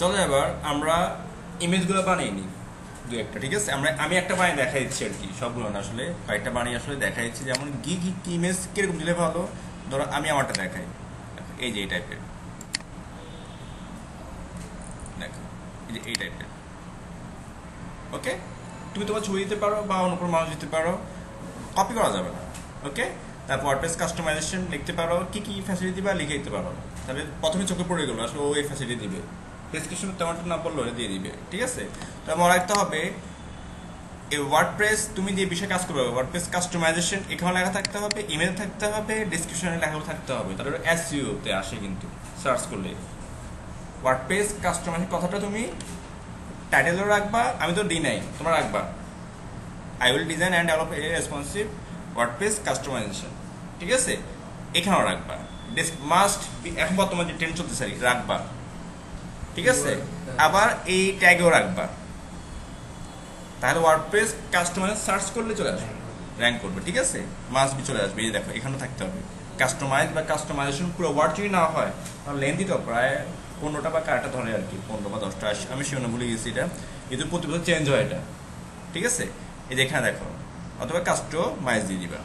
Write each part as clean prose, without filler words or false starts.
চলো এবার আমরা ইমেজগুলো বানিয়ে নিই দু একটা, ঠিক আছে? আমি একটা বানিয়ে দেখা দিচ্ছি আর কি, সবগুলো না আসলে, কয়েকটা বানিয়ে আসলে দেখা দিচ্ছি। যেমন গিগ ইমেজ কিরকম দিলে ভালো, ধরো আমি আমারটা দেখাই। এই যে এই টাইপের, দেখো এই যে এই টাইপের। ওকে, তুমি তোমার ছবি দিতে পারো বা অন্য কোনো মানুষ দিতে পারো, কপি করা যাবে না। ওকে, তারপর ওয়ার্ডপ্রেস কাস্টমাইজেশন লিখতে পারো, কি কি ফ্যাসিলিটি দিবা লিখে দিতে পারো। তাহলে প্রথমে চোখে পড়ে গেলো আসলে ও এই ফ্যাসিলিটি দিবে, ডেসক্রিপশন তেমনটা না পড়লে দিয়ে দিবে, ঠিক আছে? তো মনে রাখতে হবে এই ওয়ার্ডপ্রেস তুমি যে বিষয়ে কাজ করবে, ওয়ার্ডপ্রেস কাস্টমাইজেশন এখানে লেখা থাকতে হবে, ইমেল থাকতে হবে, ডেসক্রিপশনে লেখা থাকতে হবে, তাহলে এসইও তে আসে কিন্তু সার্চ করলে। ওয়ার্ডপ্রেস কাস্টমাইজেশন কথাটা তুমি টাইটেলও রাখবা, আমি তো দিই নাই, তোমরা রাখবা I will design and develop a responsive WordPress customisation, ঠিক আছে? এখানেও রাখবা মাস্ট এখন বর্তমানে যে ট্রেন্ড চলতেছে রাখবা, ঠিক আছে? আবার এই ট্যাগও রাখবা, তাহলে ওয়ার্ডপ্রেস কাস্টমাইজ সার্চ করলে চলে আসবে, র্যাঙ্ক করবে, ঠিক আছে? মাস্ট বি চলে আসবে। এই দেখো এখানে থাকতে হবে কাস্টমাইজ বা কাস্টমাইজেশন, পুরো ওয়ার্ড যদি না হয় আর লেন্থই তো প্রায় 15টা বা কারটা ধরে আর কি, 15 বা 10টা, আমি শিওর ভুলে গেছি এটা, কিন্তু প্রতি বছর চেঞ্জ হয় এটা, ঠিক আছে? এই যে এখানে দেখো, অথবা কাস্টমাইজ দিয়ে দিবা,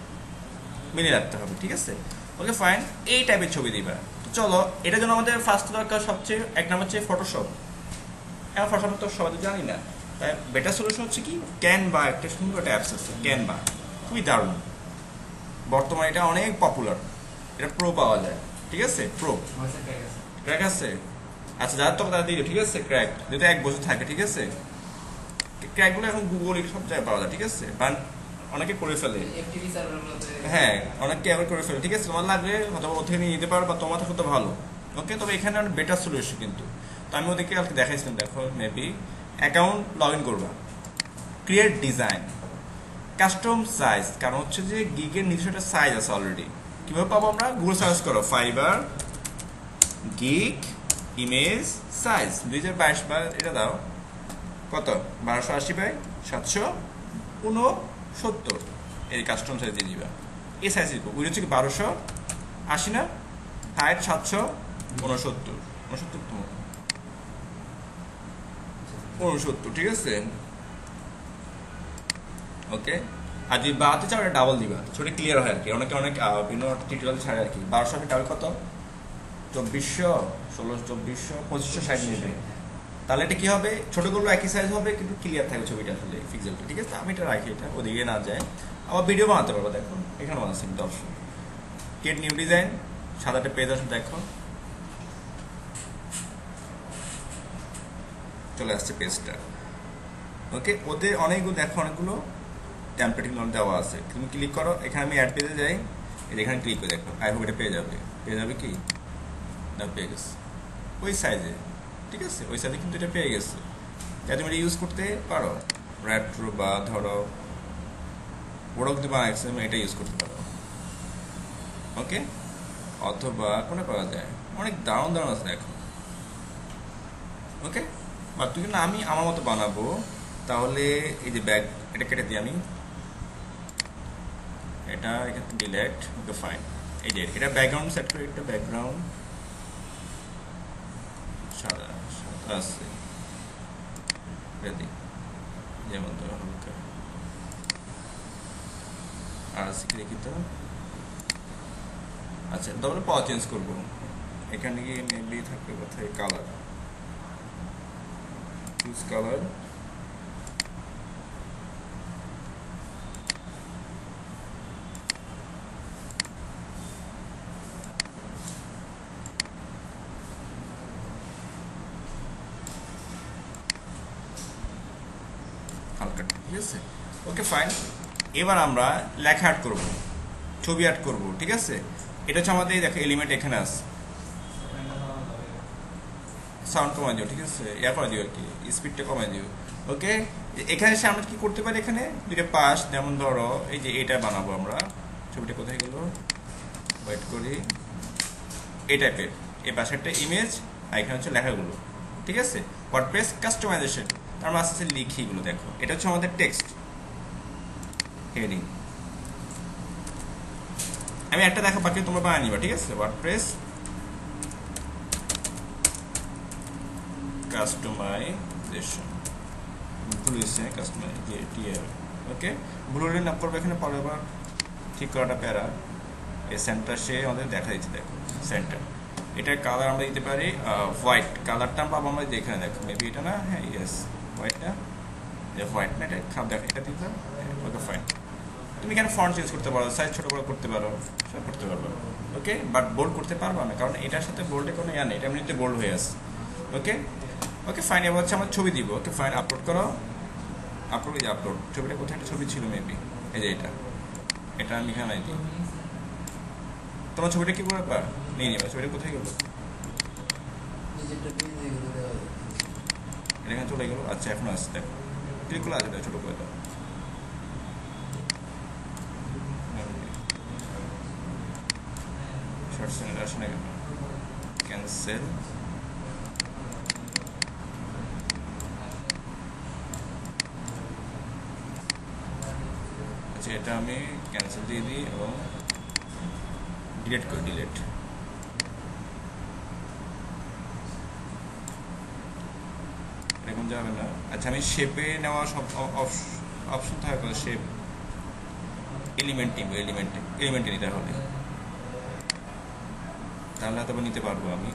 মিলিয়ে রাখতে হবে, ঠিক আছে? ওকে ফাইন, এই টাইপের ছবি দিবা। তো চলো, এটার জন্য আমাদের ফার্স্ট দরকার সবচেয়ে এক নাম্বার হচ্ছে ফটোশপ। এখন ফটোশপ তো সবাই তো জানি না, তাই বেটার সলিউশন হচ্ছে কি, ক্যানভা, একটা সুন্দর একটা অ্যাপস আছে ক্যানভা, খুবই দারুণ, বর্তমানে এটা অনেক পপুলার, এটা প্রো পাওয়া যায়, ঠিক আছে? প্রো ক্র্যাক আছে, আচ্ছা যার তো তারা দিও, ঠিক আছে? ক্র্যাক যেটা 1 বছর থাকে, ঠিক আছে? ক্র্যাকগুলো এখন গুগল সব জায়গায় পাওয়া যায়, ঠিক আছে? অনেকে করে ফেলে, হ্যাঁ অনেকে আবার করে ফেলে, ঠিক আছে? তোমার লাগলে অথবা ওর থেকে নিয়ে নিতে পারো, বা তোমার থাকলে তো ভালো। ওকে, তবে এখানে অনেক বেটার সলিউশন কিন্তু। তো আমি ওদেরকে কালকে দেখাইছিলাম, দেখো মেবি অ্যাকাউন্ট লগ ইন করবা, ক্রিয়েট ডিজাইন, কাস্টম সাইজ, কারণ হচ্ছে যে গিগের নিজস্ব একটা সাইজ আছে অলরেডি। কীভাবে পাবো আমরা? গুগল সার্চ করো ফাইবার গিগ ইমেজ সাইজ 2022 বা এটা দাও, কত 1280 বাই 769, এই কাস্টম সাইজ দিয়ে দিবা, এই সাইজ দিব। ওই হচ্ছে কি 1280 না, হাইট 769, 69, ঠিক আছে? ওকে, আর যদি বাড়াতে চাও এটা ডাবল দিবা, ছোট ক্লিয়ার হয় আর কি। অনেক বিভিন্ন টিউটোরিয়াল ছাড়ে আর কি। 1200 ডাবল কত? 2400, 1600, 2400, 2560 নেবে। তাহলে এটা কি হবে, ছোটগুলো একই সাইজ হবে কিন্তু ক্লিয়ার থাকবে ছবিটা আসলে পিক্সেলটা, ঠিক আছে? আমি এটা রাখি, এটা ওদিকে না যায়। আবার ভিডিও বানাতে পারবো, দেখো এখানে বানাচ্ছি আমি 10। ক্রিয়েট নিউ ডিজাইন, সাদাটা পেজ আসবে, দেখো চলে আসছে পেজটা। ওকে, ওদের অনেকগুলো দেখো, অনেকগুলো টেমপ্লেটগুলো দেওয়া আছে। তুমি ক্লিক করো, এখানে আমি অ্যাড পেজে যাই, এখানে ক্লিক করে দেখো, আই হোপ এটা পেয়ে যাবে কি না, পেয়ে গেছে ওই সাইজে, ঠিক আছে? ওই সাইজে কিন্তু এটা পেয়ে গেছে, তাই তুমি এটা ইউজ করতে পারো। রেট্রো বা ধরো ওরাও কিন্তু বানাইছে, এটা ইউজ করতে পারো। ওকে, অথবা কোনে পাওয়া যায়, অনেক দারুণ দারুণ আছে দেখো। ওকে, বা তুই না আমি আমার মতো বানাবো, তাহলে এই যে ব্যাগ এটা কেটে দিই আমি, এটা এখানে ডিলেট। ওকে ফাইন, এই যে এটা ব্যাকগ্রাউন্ড সেট করে, একটা ব্যাকগ্রাউন্ড সাদা সাদা আছে, যেমন ধরো হালকা আর আছে কি দেখি তো। আচ্ছা, তারপরে পাওয়ার চেঞ্জ করবো, এখানে গিয়ে মেবি থাকবে কোথায় কালার, চুজ কালার, হালকা, ঠিক আছে? ওকে ফাইন, এবার আমরা লেখা অ্যাড করবো, ছবি অ্যাড করবো, ঠিক আছে? এটা হচ্ছে আমাদের দেখো এলিমেন্ট এখানে আছে, সাউন্ড কমাই দিও, ঠিক আছে? ইয়া করে দিও আর কি, স্পিডটা কমাই দিও। ওকে, এখানে এসে আমরা কি করতে পারি, এখানে দুইটা পাশ, যেমন ধরো এই যে এটা বানাবো আমরা, ছবিটা কোথায় গেল, ওয়েট করি, এই টাইপের, এই পাশে একটা ইমেজ, আর এখানে হচ্ছে লেখাগুলো, ঠিক আছে? ওয়ার্ডপ্রেস কাস্টমাইজেশন, আমরা আস্তে আস্তে লিখি এগুলো, দেখো এটা হচ্ছে আমাদের টেক্সট হেডিং। আমি একটা দেখো, বাকি তোমরা বানিয়ে নিবা, ঠিক আছে? ওয়ার্ডপ্রেস কাস্টমাইজেশন, ভুল হয়েছে কাস্টমাইজেশন। ওকে, ভুল হলে না করবে এখানে, পরে আবার ঠিক করাটা প্যারা। এই সেন্টার সে আমাদের দেখা দিচ্ছে, দেখো সেন্টার। এটার কালার আমরা দিতে পারি হোয়াইট, কালারটা পাবো আমরা এখানে, দেখো মেবি এটা না, হ্যাঁ ইয়েস হোয়াইট না, হোয়াইট না, এটা খারাপ দেখো, এটা দিতাম। ওকে ফাইন, তুমি এখানে ফন্ট চেঞ্জ করতে পারো, সাইজ ছোটো বড়ো করতে পারো, সব করতে পারবো। ওকে, বাট বোল্ড করতে পারবো না, কারণ এটার সাথে বোল্ডে কোনো ইয়া নেই, এটা এমনিতে বোল্ড হয়ে আছে। ওকে ওকে ফাইন, এবার হচ্ছে আমার ছবি দিব। ওকে ফাইন, আপলোড করো, আপলোড, এই যে আপলোড, ছবিটা কোথায় একটা ছবি ছিল মেবি, এই যে এটা আমি এখানে দিই। তোমার ছবিটা কি ব্যাপার নিয়ে নেবে, ছবিটা কোথায় গেলো, এটা এখানে চলে গেলো। আচ্ছা এখন আসছে, দেখো ক্লিক করলে আসবে, ছোটো করে দাও। শর্ট সেকেন্ড আসে না কেন, ক্যান্সেল। আচ্ছা এটা আমি ক্যান্সেল দিয়ে দিই এবং ডিলিট করি, ডিলিট। এরকম যাবে না। আচ্ছা আমি শেপে নেওয়া সব অপশন থাকে, শেপ এলিমেন্টে নিতে হবে, তাহলে হয়তো নিতে পারবো আমি।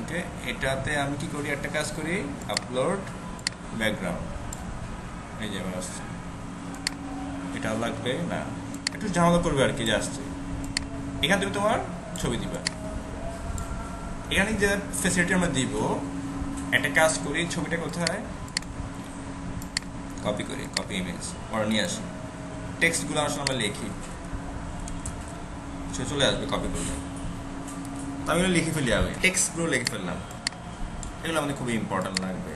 ওকে, এটাতে আমি কি করি, একটা কাজ করি, আপলোড ব্যাকগ্রাউন্ড, এই যে আসছে, এটা লাগবে না, একটু ঝামেলা করবে আর কি, যে আসছে। এখান থেকে তোমার ছবি দিবা, এখানে যে ফ্যাসিলিটি আমরা দিব, একটা কাজ করি, ছবিটা কোথায় কপি করি, কপি ইমেজ পরে নিয়ে আসি, টেক্সটগুলো আসলে আমরা লিখি, সে চলে আসবে কপি করলে। আমি লিখে ফেলি, আগে টেক্সটগুলো লিখে ফেললাম, এগুলো আমাদের খুবই ইম্পর্টেন্ট লাগবে।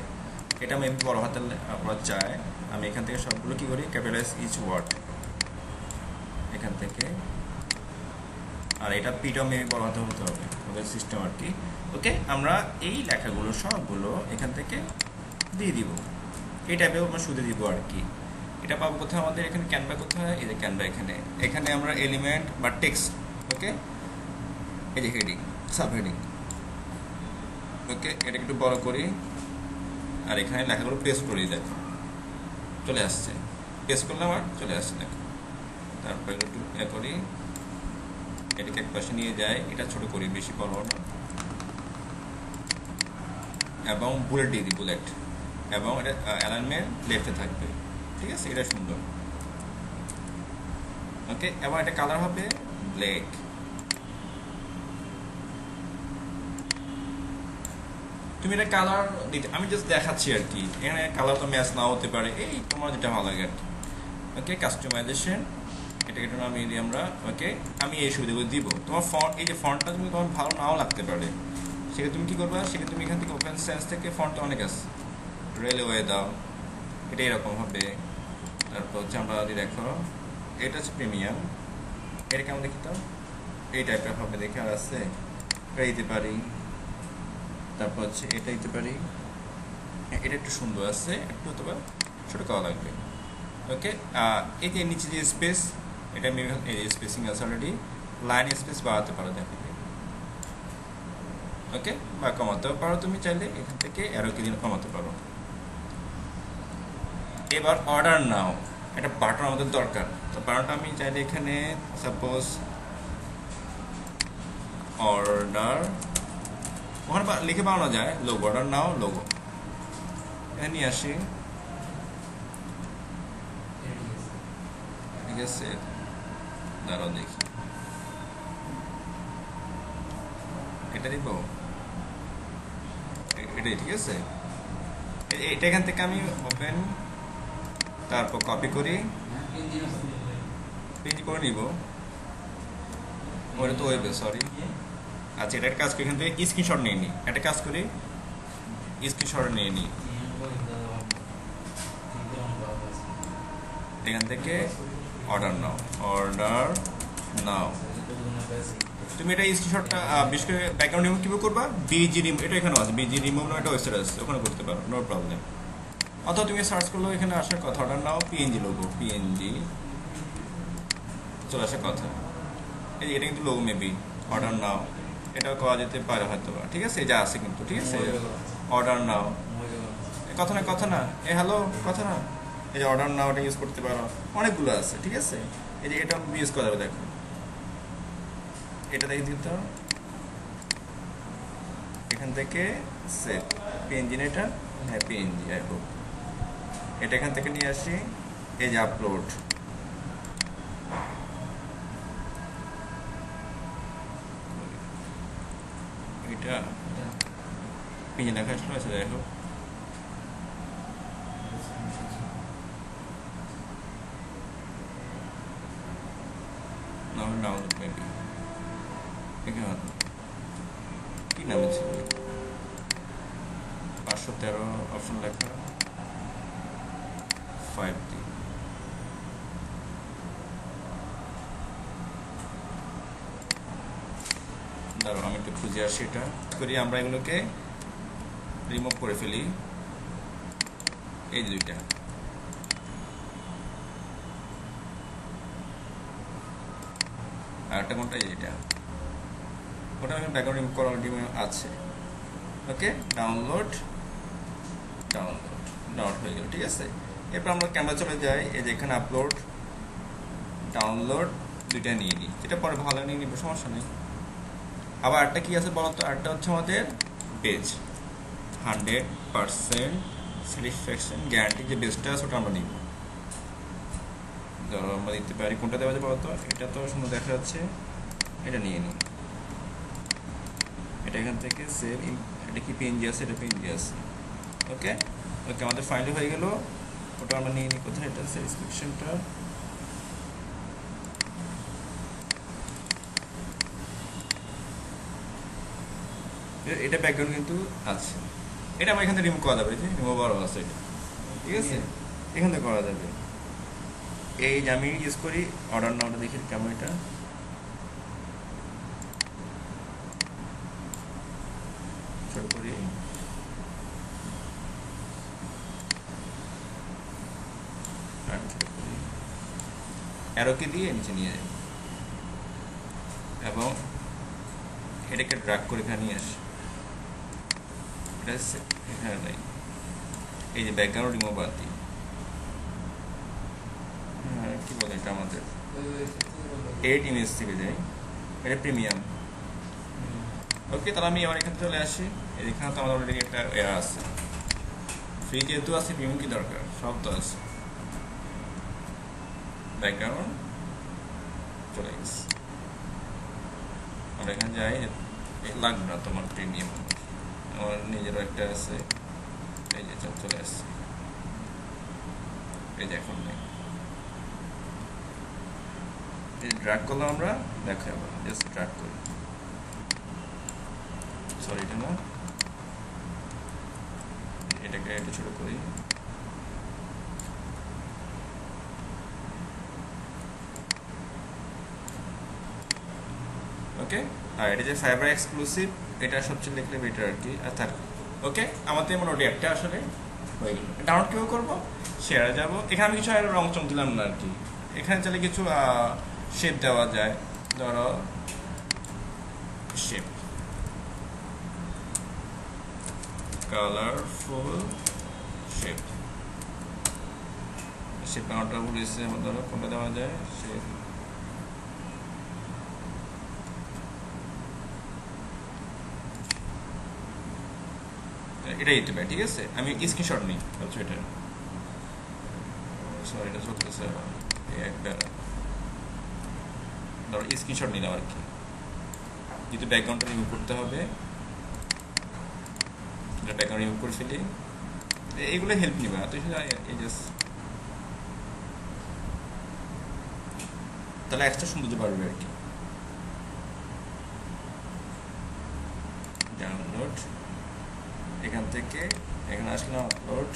এটা আমি বড় হাতের আপনারা চাই, আমি এখান থেকে সবগুলো কি করি, ক্যাপিটালাইজ ইচ ওয়ার্ড এখান থেকে, আর এটা পিটা মেবি বড় হাতে হতে হবে, ওদের সিস্টেম আর কি। ওকে, আমরা এই লেখাগুলো সবগুলো এখান থেকে দিয়ে দিব, এই টাইপের আমরা শুধু দিব আর কি। এটা পাবো কোথায়, আমাদের এখানে ক্যানভা কোথায়, এই যে ক্যানভা, এখানে আমরা এলিমেন্ট বা টেক্সট, ওকে এই যে হেডিং, সাব হেডিং। ওকে, এটা একটু বড় করি, আর এখানে লেখাগুলো পেস্ট করি, দেখো চলে আসছে, পেস্ট করলাম আর চলে আসছে, দেখো। তারপরে একটু করি, এটাকে এক পাশে নিয়ে যাই, এটা ছোট করি, বেশি বড় না, এবং বুলেট দিয়ে দিই, বুলেট, এবং এটা অ্যালাইনমেন্ট লেফটে থাকবে, ঠিক আছে, এটা সুন্দর। ওকে, এবং এটা কালার হবে ব্ল্যাক। তুমি এটা কালার দিতে, আমি জাস্ট দেখাচ্ছি আর কি, এখানে কালার তো ম্যাচ নাও হতে পারে, এই তোমার যেটা ভালো লাগে আর কি। ওকে, কাস্টমাইজেশন, এটাকে নামিয়ে দিই আমরা। ওকে, আমি এই সুবিধাগুলো দিব। তোমার ফন্ট, এই যে ফন্টটা তুমি তোমার ভালো নাও লাগতে পারে, সেক্ষেত্রে তুমি কি করবা, সেক্ষেত্রে তুমি এখান থেকে ওপেন সেন্স থেকে ফন্টটা অনেক আছে, রেলওয়ে দাও, এটা এরকম হবে। তারপর হচ্ছে আমরা যদি দেখো, এটা হচ্ছে প্রিমিয়াম, এটা কেমন দেখি তো, এই টাইপের হবে, দেখে আর আছে, এটা দিতে পারি। তারপর হচ্ছে এটা দিতে পারি, এটা একটু সুন্দর আছে, একটু অথবা ছোটো করা লাগবে। ওকে, এই যে নিচে যে স্পেস, এটা আমি এই স্পেসিং আছে অলরেডি, লাইন স্পেস বাড়াতে পারো, দেখো। ওকে, বা কমাতেও পারো তুমি চাইলে, এখান থেকে অ্যারো কি দিন কমাতে পারো। এবার অর্ডার নাও, একটা বাটন আমাদের দরকার, তো বাটনটা আমি চাইলে এখানে সাপোজ অর্ডার, ওখানে লিখে পাওয়া যায় লোগো, অর্ডার নাও লোগো, এখানে নিয়ে আসি, ঠিক আছে। দাঁড়াও দেখি, এটা দিব, এটাই ঠিক আছে। এটা এখান থেকে আমি ওপেন, তারপর কপি করি, পেজ করে নিব, ওটা তো ওয়েবে, সরি। আচ্ছা, এটা কাজ করি, এখান থেকে স্ক্রিনশট নিয়ে নিই, একটা কাজ করি, স্ক্রিনশট নিয়ে নিই, এখান থেকে অর্ডার নাও। তুমি এটা স্ক্রিনশটটা বিশেষ করে ব্যাকগ্রাউন্ড রিমুভ কীভাবে করবা, বিজি রিমুভ, এটা এখানে আছে, বিজি রিমুভ না, একটা ওয়েবসাইট আছে, ওখানে করতে পারো, নো প্রবলেম। অথবা তুমি সার্চ করলো, এখানে আসার কথা, অর্ডার নাও পিএনজি লোগো, পিএনজি চলে আসার কথা। এটা কিন্তু লোগো মেবি অর্ডার নাও, এটাও করা যেতে পারে হয়তো, ঠিক আছে? যা আছে কিন্তু, ঠিক আছে, অর্ডার নাও, কথা না হ্যালো কথা না, এই যে অর্ডার নাও এটা ইউজ করতে পারো, অনেকগুলো আছে, ঠিক আছে? এই যে এটা ইউজ করা যাবে, দেখো এটা দেখে দিত এখান থেকে সেভ পিএনজি না, এটা হ্যাঁ পিএনজি, আই হোপ এটা এখান থেকে নিয়ে আসি, এই যে আপলোড, এটা পিএনজি দেখা আসলে আছে, যাই হোক ডাউনলোড মেবি এখানে কি নামে ছিল 513 অপশন লেখা 5D, দাঁড়াও আমি একটু খুঁজে আসি, এটা করি আমরা এগুলোকে রিমুভ করে ফেলি, এই দুইটা আর একটা কোনটা, এটা ওটা আমি ব্যাকগ্রাউন্ড রিমুভ করা অলরেডি আছে। ওকে, ডাউনলোড হয়ে গেল, ঠিক আছে? এরপর আমরা ক্যামেরা চলে যাই, এই যে এখানে আপলোড ডাউনলোড দুইটা নিয়ে নিই, যেটা পরে ভালো নিয়ে নিব, সমস্যা নেই। আবার আরেকটা কি আছে বলতো, আরেকটা হচ্ছে আমাদের পেজ 100% স্যাটিসফ্যাকশন গ্যারান্টি, যে বেজটা আছে ওটা আমরা নিব। ধরো আমরা দিতে পারি, কোনটা দেওয়া যাবে বলতো, এটা তো সুন্দর দেখা যাচ্ছে, এটা নিয়ে নিই, এটা এখান থেকে সেভ, এটা কি পিএনজি আছে, এটা পিএনজি আছে। ওকে ওকে, আমাদের ফাইনালি হয়ে গেল, ওটা আমরা নিয়ে নিই, কোথায় এটা স্যাটিসফ্যাকশনটা, এটা ব্যাকগ্রাউন্ড কিন্তু আছে, এটা আমার এখান থেকে রিমুভ করা যাবে, যে রিমুভারও আছে এটা, ঠিক আছে? এখান থেকে করা যাবে। এই যে আমি ইউজ করি অর্ডার নাওটা, দেখি কেমন, এটা ছোট করি, অ্যারোকে দিয়ে নিচে নিয়ে যাই এবং এটাকে ড্র্যাগ করে এখানে নিয়ে আসি, এটা এখানে নাই, এই যে ব্যাকগ্রাউন্ড রিমুভার দিই, কি বলে এটা আমাদের 8 ইমেজ থেকে যাই, এটা প্রিমিয়াম। ওকে, তাহলে আমি আবার এখানে চলে আসি, এখানে তো আমাদের অলরেডি একটা এরা আছে, ফ্রি যেহেতু আছে প্রিমিয়াম কি দরকার, সব তো আছে, ব্যাকগ্রাউন্ড চলে গেছে। আমরা এখানে যাই, লাগবে না তোমার প্রিমিয়াম, আমার নিজেরও একটা আছে, এই যে চলে আসছে, এই যে এখন নেই, এই ড্র্যাগ করলাম আমরা, দেখো আবার জাস্ট ড্র্যাগ করি, সরি এটা না, এটাকে একটু ছোট করি, ওকে। আর এটা যে ফাইবার এক্সক্লুসিভ, এটা সবচেয়ে দেখলে বেটার আর কি, আর থাক। ওকে, আমাদের মোটামুটি একটা আসলে হয়ে গেল। ডাউনলোড কীভাবে করবো, শেয়ারে যাব, এখানে আমি কিছু আর রং চং দিলাম না আর কি, এখানে চাইলে কিছু শেপ দেওয়া যায়, ধরো shape, colourful shape, shape counter বলেছে, ধরো কোনটা দেওয়া যায়, শেপ এটা দিতে পারি, ঠিক আছে? আমি স্ক্রিনশট নিই, হচ্ছে এটা, সরি এটা চলতেছে একটা, ধরো স্ক্রিনশট নিলাম আর কি, যেহেতু ব্যাকগ্রাউন্ডটা রিমুভ করতে হবে, ব্যাকগ্রাউন্ড রিমুভ করে ফেলি, এগুলো হেল্প নিবে না, তো এই জাস্ট তাহলে এক্সট্রা সৌন্দর্য বাড়বে আর কি। ডাউনলোড, এখান থেকে এখানে আসলাম, আপলোড,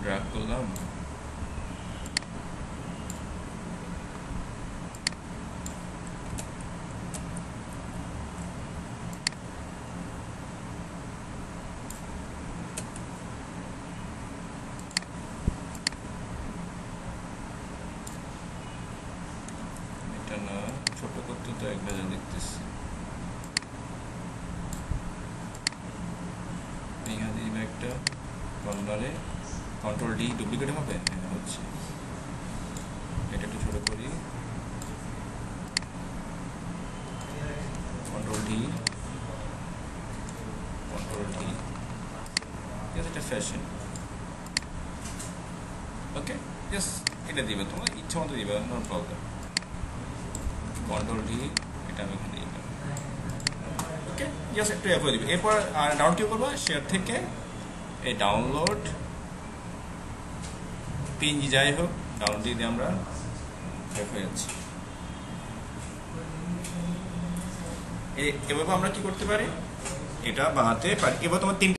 ড্র্যাগ করলাম, পারে। কন্ট্রোল ডি ডুপ্লিকেট হবে, হচ্ছে। এটা একটু ছোট করি, কন্ট্রোল ডি, ঠিক আছে, এটা ফ্যাশন। ওকে, জাস্ট এটা দিবে, তোমার ইচ্ছা মতো দিবে, নো প্রবলেম। কন্ট্রোল ডি, এটা আমি এখানে দিলাম। ওকে, জাস্ট একটু অ্যাপ্লাই দিবে। এরপর ডাউন কি করবো, শেয়ার থেকে এই ডাউনলোড পিএনজি যাই হোক, ডাউনলোড দিয়ে আমরা হয়ে যাচ্ছি। এভাবে আমরা কি করতে পারি, এটা বানাতে পারি। এবার তোমার 3